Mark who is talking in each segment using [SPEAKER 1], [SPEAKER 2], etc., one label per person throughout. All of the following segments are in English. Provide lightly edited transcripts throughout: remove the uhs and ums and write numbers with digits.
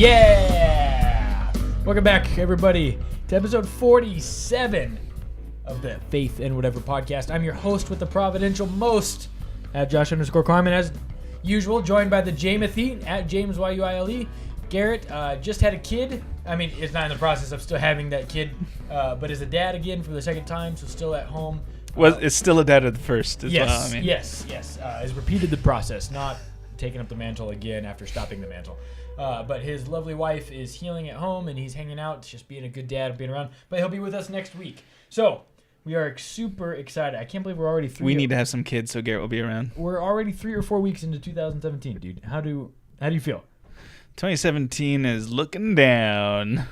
[SPEAKER 1] Yeah! Welcome back, everybody, to episode 47 of the Faith and Whatever podcast. I'm your host with the providential most, at Josh_Carmen, as usual, joined by the Jamathy, at JamesYuile. Garrett just had a kid. I mean, is not in the process of still having that kid, but is a dad again for the second time, so still at home.
[SPEAKER 2] Well, it's still a dad at the first.
[SPEAKER 1] Yes. Has repeated the process, not taking up the mantle again after stopping the mantle. But his lovely wife is healing at home, and he's hanging out, just being a good dad and being around. But he'll be with us next week. So we are super excited. I can't believe we're already
[SPEAKER 2] We need to have some kids, so Garrett will be around.
[SPEAKER 1] We're already 3 or 4 weeks into 2017, dude. How do you feel?
[SPEAKER 2] 2017 is looking down.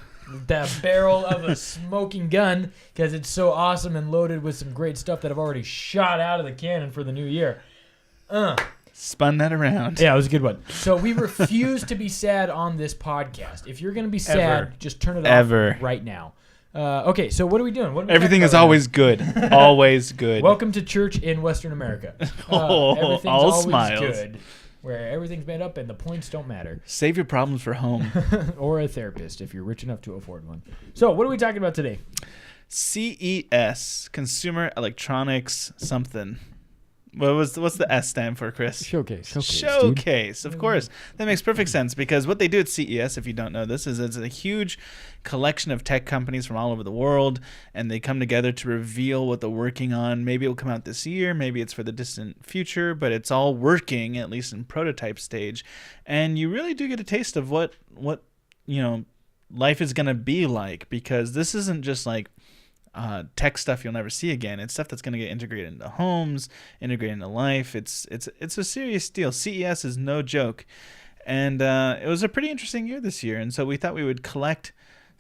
[SPEAKER 1] The barrel of a smoking gun, because it's so awesome and loaded with some great stuff that I've already shot out of the cannon for the new year.
[SPEAKER 2] Spun that around.
[SPEAKER 1] Yeah, it was a good one. So we refuse to be sad on this podcast. If you're going to be sad, just turn it off right now. Okay, so what are we doing?
[SPEAKER 2] Everything is always good. Always good.
[SPEAKER 1] Welcome to church in Western America. Everything's
[SPEAKER 2] all
[SPEAKER 1] always
[SPEAKER 2] smiles.
[SPEAKER 1] good, where everything's made up and the points don't matter.
[SPEAKER 2] Save your problems for home.
[SPEAKER 1] Or a therapist if you're rich enough to afford one. So what are we talking about today?
[SPEAKER 2] CES, Consumer Electronics something. What's the S stand for, Chris?
[SPEAKER 1] Showcase,
[SPEAKER 2] of course. That makes perfect sense, because what they do at CES, if you don't know this, is it's a huge collection of tech companies from all over the world, and they come together to reveal what they're working on. Maybe it'll come out this year, maybe it's for the distant future, but it's all working, at least in prototype stage. And you really do get a taste of what life is going to be like, because this isn't just like tech stuff you'll never see again. It's stuff that's going to get integrated into homes, integrated into life. It's a serious deal. CES is no joke, and it was a pretty interesting year this year. And so we thought we would collect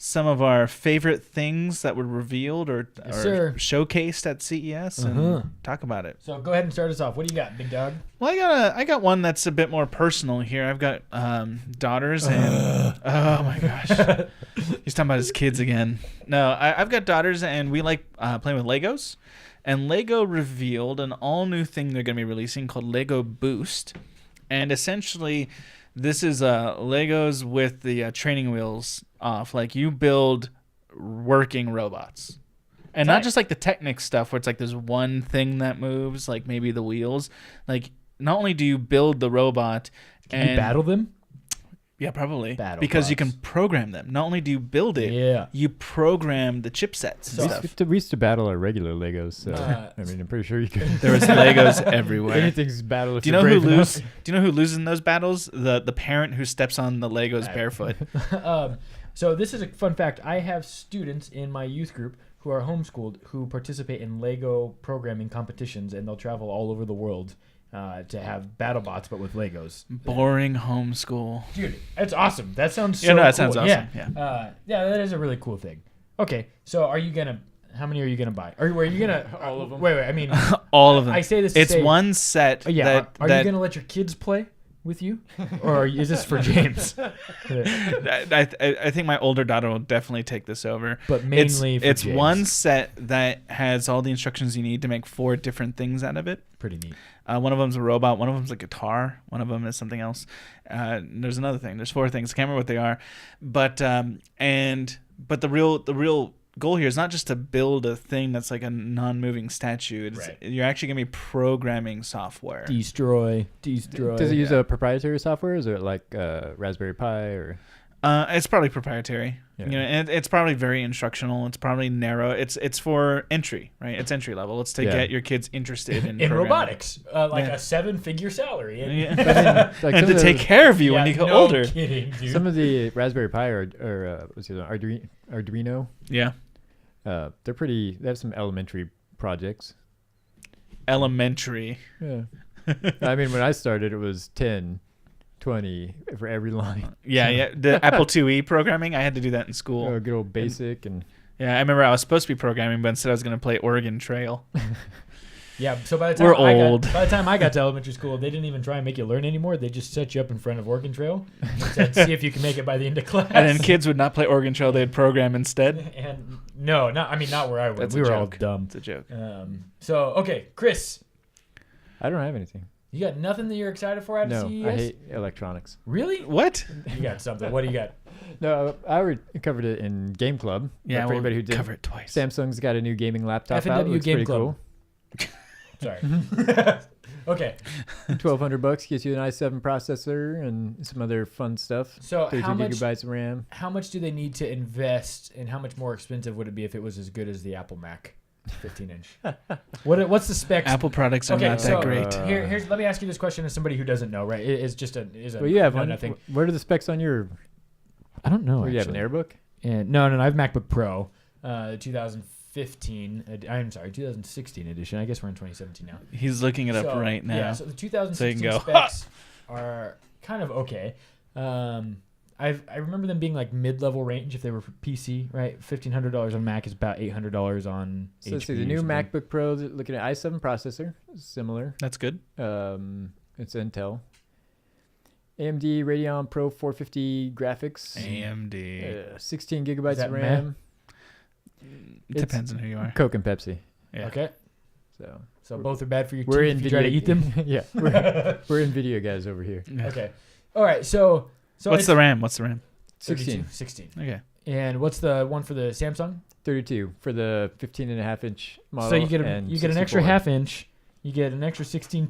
[SPEAKER 2] some of our favorite things that were revealed or showcased at CES and talk about it.
[SPEAKER 1] So go ahead and start us off. What do you got, big dog?
[SPEAKER 2] Well, I got one that's a bit more personal here. I've got daughters, and oh my gosh, he's talking about his kids again. No, I've got daughters, and we like playing with Legos. And Lego revealed an all new thing they're going to be releasing called Lego Boost, and essentially, this is Legos with the training wheels off. Like, you build working robots. And not just like the Technic stuff where it's like there's one thing that moves, like maybe the wheels. Like, not only do you build the robot,
[SPEAKER 1] Can you battle them?
[SPEAKER 2] Yeah, probably.
[SPEAKER 1] Battle
[SPEAKER 2] because
[SPEAKER 1] bots.
[SPEAKER 2] you can program them. Not only do you build it, you program the chipsets and stuff.
[SPEAKER 3] We used to battle our regular Legos, so I mean, I'm pretty sure you could.
[SPEAKER 2] There was Legos everywhere.
[SPEAKER 3] Anything's battle if
[SPEAKER 2] Do you know who loses? Do you know who loses in those battles? The parent who steps on the Legos barefoot.
[SPEAKER 1] So this is a fun fact. I have students in my youth group who are homeschooled who participate in Lego programming competitions, and they'll travel all over the world to have battle bots, but with Legos.
[SPEAKER 2] Boring homeschool.
[SPEAKER 1] Dude, that's awesome. That sounds so cool.
[SPEAKER 2] That sounds awesome.
[SPEAKER 1] Yeah, that is a really cool thing. Okay, so how many are you gonna buy? Are you gonna all of them? Wait, I mean
[SPEAKER 2] all of them.
[SPEAKER 1] I say this.
[SPEAKER 2] It's one set.
[SPEAKER 1] Are you gonna let your kids play with you, or is this for James?
[SPEAKER 2] I think my older daughter will definitely take this over.
[SPEAKER 1] But mainly
[SPEAKER 2] it's
[SPEAKER 1] James.
[SPEAKER 2] one set that has all the instructions you need to make 4 different things out of it.
[SPEAKER 1] Pretty neat.
[SPEAKER 2] One of them's a robot. One of them's a guitar. One of them is something else. There's another thing. There's 4 things. I can't remember what they are. But the real goal here is not just to build a thing that's like a non-moving statue. You're actually going to be programming software.
[SPEAKER 1] Destroy.
[SPEAKER 3] Does it use a proprietary software? Is it like Raspberry Pi or?
[SPEAKER 2] It's probably proprietary.
[SPEAKER 3] Yeah.
[SPEAKER 2] And it's probably very instructional. It's probably narrow. It's for entry, right? It's entry level. It's to get your kids interested in
[SPEAKER 1] robotics, like a 7figure salary,
[SPEAKER 2] and to take care of you when you go older.
[SPEAKER 1] Kidding, dude.
[SPEAKER 3] Some of the Raspberry Pi or what's the other, Arduino.
[SPEAKER 2] Yeah,
[SPEAKER 3] they're pretty. They have some elementary projects.
[SPEAKER 2] Elementary.
[SPEAKER 3] Yeah. I mean, when I started, it was 10. 20 for every line.
[SPEAKER 2] Yeah. The Apple IIe programming, I had to do that in school.
[SPEAKER 3] Good old basic and.
[SPEAKER 2] Yeah, I remember I was supposed to be programming, but instead I was going to play Oregon Trail.
[SPEAKER 1] Yeah, so by the time I got to elementary school, they didn't even try and make you learn anymore. They just set you up in front of Oregon Trail and said, see if you can make it by the end of class.
[SPEAKER 2] And then kids would not play Oregon Trail; they'd program instead.
[SPEAKER 1] And not where I went. We were all dumb.
[SPEAKER 2] It's a joke.
[SPEAKER 1] So okay, Chris.
[SPEAKER 3] I don't have anything.
[SPEAKER 1] You got nothing that you're excited for out of
[SPEAKER 3] No,
[SPEAKER 1] CES?
[SPEAKER 3] I hate electronics.
[SPEAKER 1] Really?
[SPEAKER 2] What?
[SPEAKER 1] You got something. What do you got?
[SPEAKER 3] No, I already covered it in Game Club.
[SPEAKER 2] Yeah,
[SPEAKER 3] but for
[SPEAKER 2] we'll
[SPEAKER 3] anybody who didn't,
[SPEAKER 2] cover it twice.
[SPEAKER 3] Samsung's got a new gaming laptop out.
[SPEAKER 1] FNW
[SPEAKER 3] Looks
[SPEAKER 1] Game
[SPEAKER 3] pretty
[SPEAKER 1] Club.
[SPEAKER 3] cool.
[SPEAKER 1] Sorry. Okay.
[SPEAKER 3] $1,200 gets you an i7 processor and some other fun stuff.
[SPEAKER 1] So
[SPEAKER 3] 32
[SPEAKER 1] how much?
[SPEAKER 3] gigabytes of RAM.
[SPEAKER 1] How much do they need to invest, and how much more expensive would it be if it was as good as the Apple Mac 15-inch? What's the specs?
[SPEAKER 2] Apple products are
[SPEAKER 1] Okay,
[SPEAKER 2] not
[SPEAKER 1] so
[SPEAKER 2] that great.
[SPEAKER 1] here's let me ask you this question as somebody who doesn't know. Right? It is just a
[SPEAKER 3] Well, you have
[SPEAKER 1] no,
[SPEAKER 3] one.
[SPEAKER 1] nothing.
[SPEAKER 3] What are the specs on your?
[SPEAKER 1] I don't know.
[SPEAKER 3] You have an AirBook?
[SPEAKER 1] And no, I have MacBook Pro, 2015. I'm sorry, 2016 edition. I guess we're in 2017 now.
[SPEAKER 2] He's looking it up right now.
[SPEAKER 1] Yeah, so the 2016
[SPEAKER 2] go,
[SPEAKER 1] specs are kind of okay. I remember them being like mid-level range if they were for PC, right? $1,500 on Mac is about $800 on
[SPEAKER 3] So
[SPEAKER 1] HP.
[SPEAKER 3] let's see, the
[SPEAKER 1] or
[SPEAKER 3] new
[SPEAKER 1] something.
[SPEAKER 3] MacBook Pro, looking at i7 processor, similar.
[SPEAKER 2] That's good.
[SPEAKER 3] It's Intel. AMD Radeon Pro 450 graphics.
[SPEAKER 2] AMD.
[SPEAKER 3] 16 gigabytes
[SPEAKER 1] that
[SPEAKER 3] of RAM.
[SPEAKER 2] It depends on who you are.
[SPEAKER 3] Coke and Pepsi.
[SPEAKER 2] Yeah.
[SPEAKER 1] Okay,
[SPEAKER 3] So
[SPEAKER 1] so both are bad for your
[SPEAKER 3] we're
[SPEAKER 1] teeth if you try to eat them.
[SPEAKER 3] yeah, we're NVIDIA guys over here.
[SPEAKER 2] Yeah.
[SPEAKER 1] Okay, all right. So
[SPEAKER 2] What's
[SPEAKER 1] it's
[SPEAKER 2] the RAM? What's the RAM?
[SPEAKER 3] 16.
[SPEAKER 1] 16.
[SPEAKER 2] Okay.
[SPEAKER 1] And what's the one for the Samsung?
[SPEAKER 3] 32 for the 15.5-inch model.
[SPEAKER 1] So you get
[SPEAKER 3] and
[SPEAKER 1] you get an extra
[SPEAKER 3] 64.
[SPEAKER 1] half inch. You get an extra 16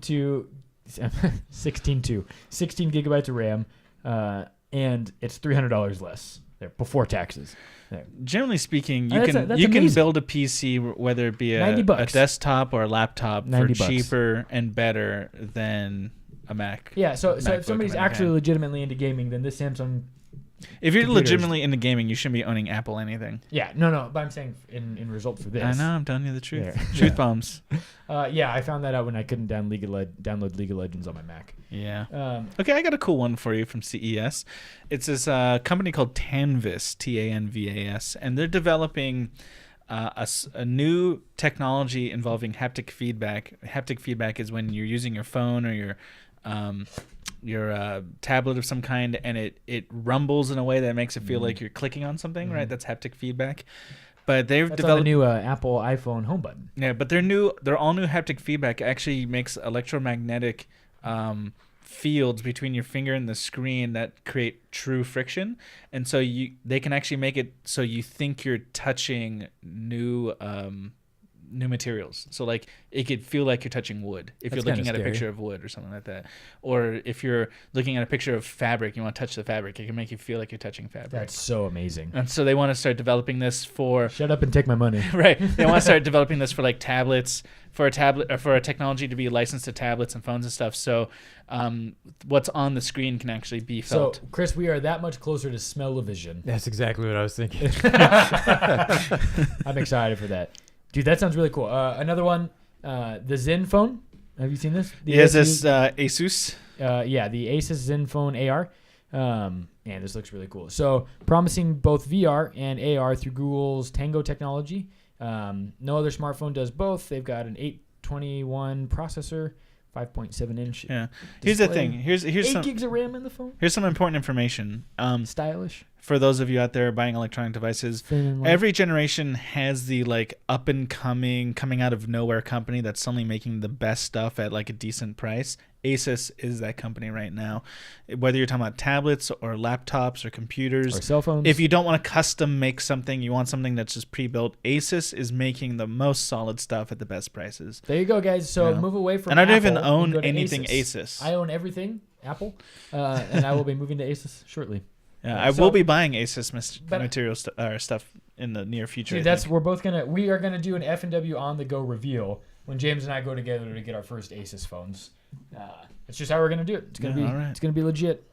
[SPEAKER 1] gigabytes of RAM, and it's $300 less there before taxes. There.
[SPEAKER 2] Generally speaking,
[SPEAKER 1] That's
[SPEAKER 2] you can
[SPEAKER 1] amazing.
[SPEAKER 2] build a PC, whether it be a
[SPEAKER 1] $90.
[SPEAKER 2] desktop or a laptop, for
[SPEAKER 1] $90.
[SPEAKER 2] cheaper and better than a Mac.
[SPEAKER 1] Yeah, so if
[SPEAKER 2] MacBook
[SPEAKER 1] somebody's
[SPEAKER 2] of any
[SPEAKER 1] actually
[SPEAKER 2] kind.
[SPEAKER 1] legitimately into gaming, then this Samsung.
[SPEAKER 2] If you're
[SPEAKER 1] Computers.
[SPEAKER 2] legitimately into gaming, you shouldn't be owning Apple anything.
[SPEAKER 1] Yeah, no, but I'm saying in result for this.
[SPEAKER 2] I know, I'm telling you the truth.
[SPEAKER 1] There.
[SPEAKER 2] Truth bombs.
[SPEAKER 1] Yeah, I found that out when I couldn't download League of Legends on my Mac.
[SPEAKER 2] Yeah. Okay, I got a cool one for you from CES. It's this company called Tanvas, Tanvas, and they're developing a new technology involving haptic feedback. Haptic feedback is when you're using your phone or your tablet of some kind, and it rumbles in a way that makes it feel like you're clicking on something, right? That's haptic feedback. But they've
[SPEAKER 1] That's
[SPEAKER 2] developed
[SPEAKER 1] on the new Apple iPhone home button.
[SPEAKER 2] yeah, but they're all new haptic feedback. It actually makes electromagnetic fields between your finger and the screen that create true friction, and so they can actually make it so you think you're touching new materials. So like it could feel like you're touching wood if
[SPEAKER 3] That's
[SPEAKER 2] you're looking
[SPEAKER 3] kinda
[SPEAKER 2] at a
[SPEAKER 3] scary.
[SPEAKER 2] picture of wood or something like that. Or if you're looking at a picture of fabric, you want to touch the fabric, it can make you feel like you're touching fabric.
[SPEAKER 1] That's so amazing.
[SPEAKER 2] And so they want to start developing this for
[SPEAKER 1] Shut up and take my money.
[SPEAKER 2] right. They want to start developing this for like tablets, for a tablet, or for a technology to be licensed to tablets and phones and stuff. So what's on the screen can actually be felt.
[SPEAKER 1] So, Chris, we are that much closer to smell-o-vision.
[SPEAKER 3] That's exactly what I was thinking.
[SPEAKER 1] I'm excited for that. Dude, that sounds really cool. Another one, the Zen phone. Have you seen this? The
[SPEAKER 2] He has this Asus.
[SPEAKER 1] yeah, the Asus Zen Phone AR. Man, this looks really cool. So, promising both VR and AR through Google's Tango technology. No other smartphone does both. They've got an 821 processor, 5.7 inch.
[SPEAKER 2] Yeah. Here's the
[SPEAKER 1] display.
[SPEAKER 2] thing. Here's
[SPEAKER 1] 8
[SPEAKER 2] some
[SPEAKER 1] gigs of RAM in the phone.
[SPEAKER 2] here's some important information.
[SPEAKER 1] Stylish.
[SPEAKER 2] For those of you out there buying electronic devices,
[SPEAKER 1] Thin and light.
[SPEAKER 2] every generation has the like up and coming out of nowhere company that's suddenly making the best stuff at like a decent price. Asus is that company right now. Whether you're talking about tablets or laptops or computers,
[SPEAKER 1] or cell phones.
[SPEAKER 2] if you don't want to custom make something, you want something that's just pre-built, Asus is making the most solid stuff at the best prices.
[SPEAKER 1] There you go, guys. So
[SPEAKER 2] Yeah.
[SPEAKER 1] move away from
[SPEAKER 2] And I don't
[SPEAKER 1] Apple
[SPEAKER 2] even
[SPEAKER 1] and
[SPEAKER 2] own
[SPEAKER 1] go to
[SPEAKER 2] anything Asus.
[SPEAKER 1] I own everything Apple, and I will be moving to Asus shortly.
[SPEAKER 2] Yeah, I
[SPEAKER 1] So-
[SPEAKER 2] will be buying Asus
[SPEAKER 1] But-
[SPEAKER 2] material stuff in the near future.
[SPEAKER 1] See,
[SPEAKER 2] I
[SPEAKER 1] that's
[SPEAKER 2] think.
[SPEAKER 1] we are gonna do an F&W on the go reveal when James and I go together to get our first Asus phones. It's just how we're gonna do it. It's gonna
[SPEAKER 2] Yeah,
[SPEAKER 1] be
[SPEAKER 2] all right.
[SPEAKER 1] it's gonna be legit.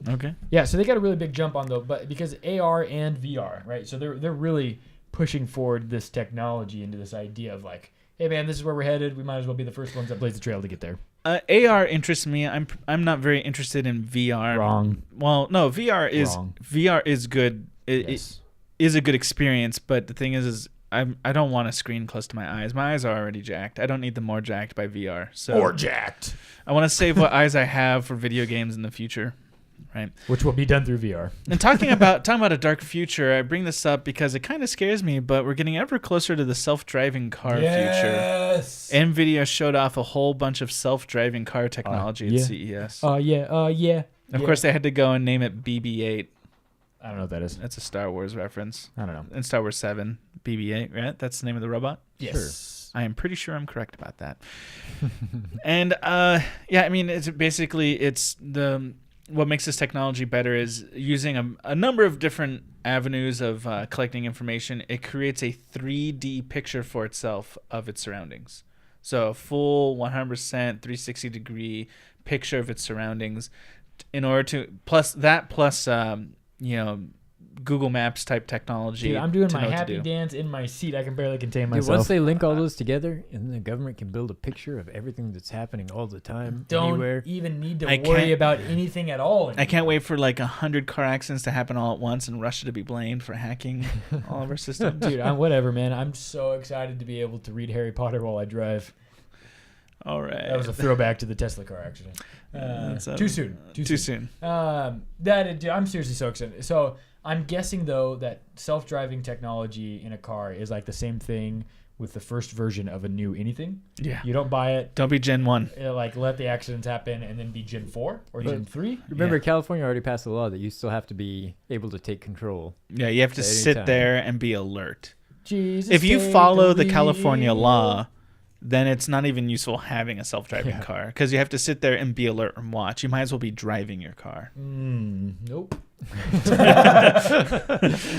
[SPEAKER 2] Okay.
[SPEAKER 1] Yeah, so they got a really big jump on though, but because AR and VR, right? So they're really pushing forward this technology into this idea of like, hey man, this is where we're headed. We might as well be the first ones that blaze the trail to get there.
[SPEAKER 2] AR interests me. I'm not very interested in VR.
[SPEAKER 1] Wrong.
[SPEAKER 2] Well, no, VR
[SPEAKER 1] Wrong.
[SPEAKER 2] is good. It
[SPEAKER 1] Yes.
[SPEAKER 2] is a good experience, but the thing is I don't want a screen close to my eyes. My eyes are already jacked. I don't need them more jacked by VR. So
[SPEAKER 1] Or jacked.
[SPEAKER 2] I want to save what eyes I have for video games in the future. Right.
[SPEAKER 1] Which will be done through VR.
[SPEAKER 2] And talking about a dark future, I bring this up because it kind of scares me, but we're getting ever closer to the self-driving car future.
[SPEAKER 1] Yes.
[SPEAKER 2] NVIDIA showed off a whole bunch of self-driving car technology at CES.
[SPEAKER 1] Yeah.
[SPEAKER 2] Of course, they had to go and name it BB-8.
[SPEAKER 1] I don't know what that is.
[SPEAKER 2] That's a Star Wars reference.
[SPEAKER 1] I don't know.
[SPEAKER 2] In Star Wars 7, BB-8, right? That's the name of the robot?
[SPEAKER 1] Yes.
[SPEAKER 2] I am pretty sure I'm correct about that. And, I mean, it's what makes this technology better is using a number of different avenues of collecting information. It creates a 3D picture for itself of its surroundings. So a full 100% 360-degree picture of its surroundings in order to, plus Google Maps type technology.
[SPEAKER 1] Dude, I'm doing my happy dance in my seat. I can barely contain myself.
[SPEAKER 3] Dude, once they link all those together, and the government can build a picture of everything that's happening all the time, anywhere.
[SPEAKER 1] Don't even need to worry about anything at all anymore.
[SPEAKER 2] I can't wait for like 100 car accidents to happen all at once and Russia to be blamed for hacking all of our systems.
[SPEAKER 1] Dude, whatever, man. I'm so excited to be able to read Harry Potter while I drive.
[SPEAKER 2] All right.
[SPEAKER 1] That was a throwback to the Tesla car accident. Too soon. Too soon. Dude, I'm seriously so excited. So I'm guessing, though, that self-driving technology in a car is like the same thing with the first version of a new anything.
[SPEAKER 2] Yeah.
[SPEAKER 1] You don't buy it.
[SPEAKER 2] Don't be Gen 1.
[SPEAKER 1] Like, let the accidents happen and then be Gen 4 or Gen 3.
[SPEAKER 3] Remember, California already passed a law that you still have to be able to take control.
[SPEAKER 2] Yeah, you have to sit there and be alert.
[SPEAKER 1] Jesus,
[SPEAKER 2] if you follow the California law, then it's not even useful having a self-driving car because you have to sit there and be alert and watch. You might as well be driving your car.
[SPEAKER 1] Nope.
[SPEAKER 2] I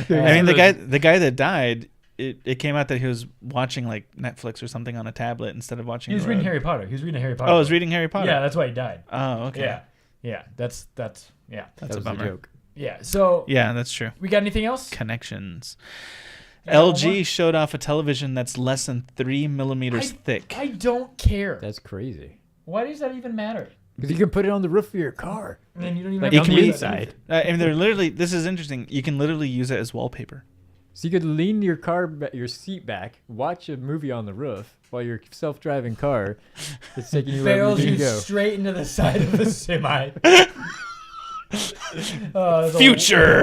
[SPEAKER 2] mean, the guy that died, it came out that he was watching like Netflix or something on a tablet instead of watching.
[SPEAKER 1] He was reading Harry Potter. Oh,
[SPEAKER 2] he was reading Harry Potter.
[SPEAKER 1] Yeah, that's why he died.
[SPEAKER 2] Oh, okay.
[SPEAKER 1] Yeah. That's
[SPEAKER 3] that
[SPEAKER 2] a bummer.
[SPEAKER 3] joke.
[SPEAKER 1] Yeah. So
[SPEAKER 2] yeah, that's true.
[SPEAKER 1] We got anything else?
[SPEAKER 2] Connections. LG showed off a television that's less than 3 millimeters thick.
[SPEAKER 1] I don't care.
[SPEAKER 3] That's crazy.
[SPEAKER 1] Why does that even matter?
[SPEAKER 3] Because you can put it on the roof of your car.
[SPEAKER 1] And then you don't even
[SPEAKER 3] like
[SPEAKER 1] have
[SPEAKER 3] on
[SPEAKER 1] to
[SPEAKER 3] the
[SPEAKER 1] use
[SPEAKER 3] inside.
[SPEAKER 2] And they're literally, this is interesting. You can literally use it as wallpaper.
[SPEAKER 3] So you could lean your seat back, watch a movie on the roof while your self-driving car is taking you wherever you need to go.
[SPEAKER 1] Straight into the side of the semi.
[SPEAKER 2] Future.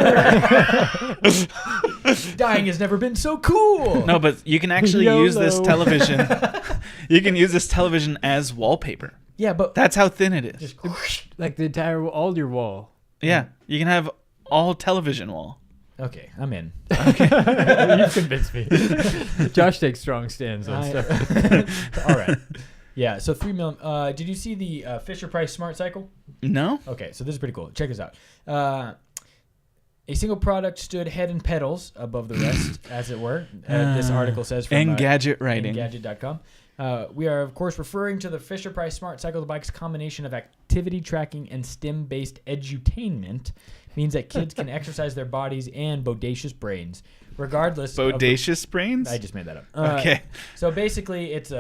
[SPEAKER 1] Dying has never been so cool.
[SPEAKER 2] No, but you can actually use this television. You can use this television as wallpaper.
[SPEAKER 1] Yeah, but
[SPEAKER 2] that's how thin it is.
[SPEAKER 1] Just
[SPEAKER 3] like the entire all your wall.
[SPEAKER 2] Yeah, you can have all television wall.
[SPEAKER 1] Okay, I'm in.
[SPEAKER 3] Okay. You've convinced me. Josh takes strong stands on stuff.
[SPEAKER 1] All right. Yeah, so 3 million. Did you see the FisherPrice Smart Cycle?
[SPEAKER 2] No.
[SPEAKER 1] Okay, so this is pretty cool. Check this out. A single product stood head and pedals above the rest, as it were. This article says from
[SPEAKER 2] Engadget writing.
[SPEAKER 1] Engadget.com. We are, of course, referring to the FisherPrice Smart Cycle. The bike's combination of activity tracking and STEM-based edutainment means that kids can exercise their bodies and bodacious brains, regardless.
[SPEAKER 2] Bodacious brains?
[SPEAKER 1] I just made that up.
[SPEAKER 2] Okay.
[SPEAKER 1] So basically, it's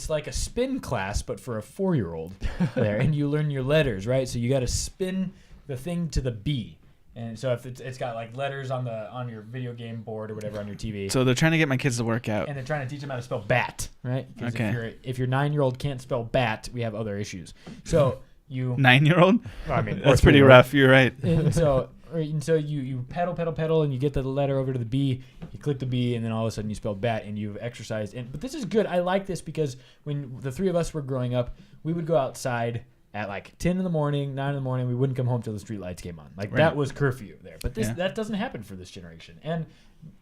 [SPEAKER 1] like a spin class, but for a 4-year-old there, and you learn your letters, right? So you got to spin the thing to the B. And so if it's got like letters on your video game board or whatever on your TV.
[SPEAKER 2] So they're trying to get my kids to work out.
[SPEAKER 1] And they're trying to teach them how to spell bat, right? Because
[SPEAKER 2] okay.
[SPEAKER 1] if your 9-year-old can't spell bat, we have other issues. So you
[SPEAKER 2] 9-year-old?
[SPEAKER 1] I mean,
[SPEAKER 2] that's pretty rough. You're right.
[SPEAKER 1] And so you pedal, and you get the letter over to the B. You click the B, and then all of a sudden you spell bat, and you've exercised. But this is good. I like this because when the three of us were growing up, we would go outside at like 10 in the morning, 9 in the morning. We wouldn't come home till the street lights came on. Like that was curfew there. But that doesn't happen for this generation, and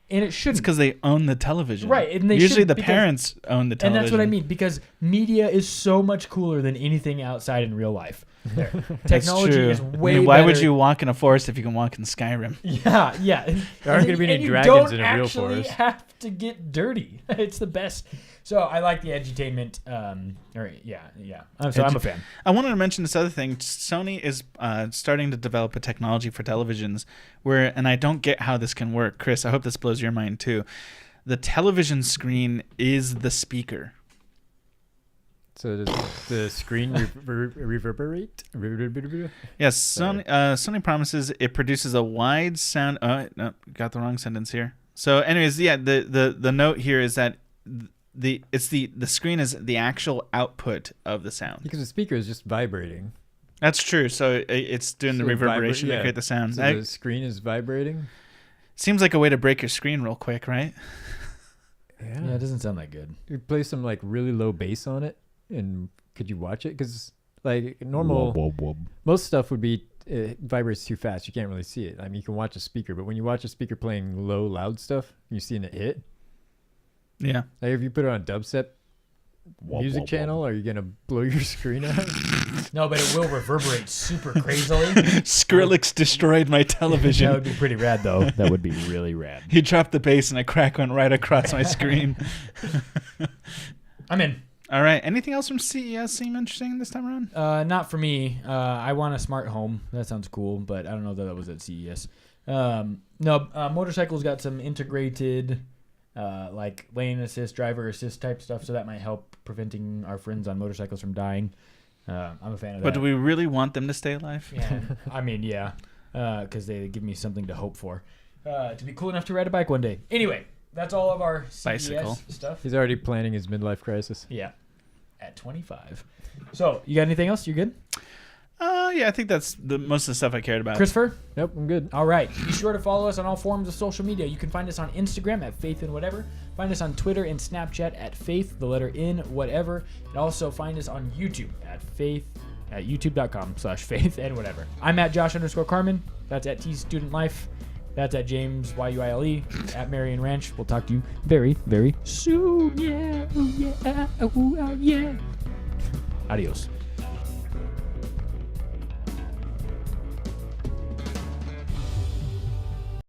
[SPEAKER 1] it shouldn't.
[SPEAKER 2] It's because they own the television,
[SPEAKER 1] right? And
[SPEAKER 2] usually the parents own the television,
[SPEAKER 1] and that's what I mean. Because media is so much cooler than anything outside in real life. There. Technology is way better.
[SPEAKER 2] Why would you walk in a forest if you can walk in Skyrim?
[SPEAKER 1] Yeah.
[SPEAKER 3] There aren't going to be any dragons in a real forest.
[SPEAKER 1] You don't actually have to get dirty. It's the best. So I like the edutainment. So I'm a fan.
[SPEAKER 2] I wanted to mention this other thing. Sony is starting to develop a technology for televisions and I don't get how this can work. Chris, I hope this blows your mind too. The television screen is the speaker.
[SPEAKER 3] So does the screen reverberate?
[SPEAKER 2] Yes, Sony promises it produces a wide sound. Oh, no, got the wrong sentence here. So, anyways, yeah, the note here is that the screen is the actual output of the sound.
[SPEAKER 3] Because the speaker is just vibrating.
[SPEAKER 2] That's true. So it's doing the
[SPEAKER 3] So
[SPEAKER 2] reverberation to create the sound.
[SPEAKER 3] So the screen is vibrating.
[SPEAKER 2] Seems like a way to break your screen real quick, right?
[SPEAKER 1] Yeah, it doesn't sound that good.
[SPEAKER 3] You play some like really low bass on it, and could you watch it? Because like normal, most stuff would be it vibrates too fast. You can't really see it. I mean, you can watch a speaker, but when you watch a speaker playing low, loud stuff, you see it hit.
[SPEAKER 2] Yeah.
[SPEAKER 3] Like if you put it on a dubstep music channel, are you gonna blow your screen out?
[SPEAKER 1] No, but it will reverberate super crazily.
[SPEAKER 2] Skrillex destroyed my television.
[SPEAKER 1] That would be pretty rad, though. That would be really rad.
[SPEAKER 2] He dropped the bass and a crack went right across my screen.
[SPEAKER 1] I'm in.
[SPEAKER 2] All right. Anything else from CES seem interesting this time around?
[SPEAKER 1] Not for me. I want a smart home. That sounds cool, but I don't know that was at CES. Motorcycles got some integrated, like lane assist, driver assist type stuff, so that might help preventing our friends on motorcycles from dying. I'm a fan of that.
[SPEAKER 2] But do we really want them to stay alive?
[SPEAKER 1] Yeah. I mean, yeah, because they give me something to hope for. To be cool enough to ride a bike one day. Anyway, that's all of our CES
[SPEAKER 2] Bicycle
[SPEAKER 1] stuff.
[SPEAKER 3] He's already planning his midlife crisis.
[SPEAKER 1] Yeah, at 25. So, you got anything else? You good?
[SPEAKER 2] Yeah, I think that's most of the stuff I cared about.
[SPEAKER 1] Christopher?
[SPEAKER 3] Nope, I'm good.
[SPEAKER 1] All right. Be sure to follow us on all forms of social media. You can find us on Instagram at faithandwhatever. Find us on Twitter and Snapchat at faith_in_whatever. And also find us on YouTube at youtube.com/faithandwhatever. I'm at Josh_Carmen. That's at TStudentLife. That's at James YUILE. At Marion Ranch. We'll talk to you very, very soon. Yeah. Oh, yeah. Oh, yeah. Adios.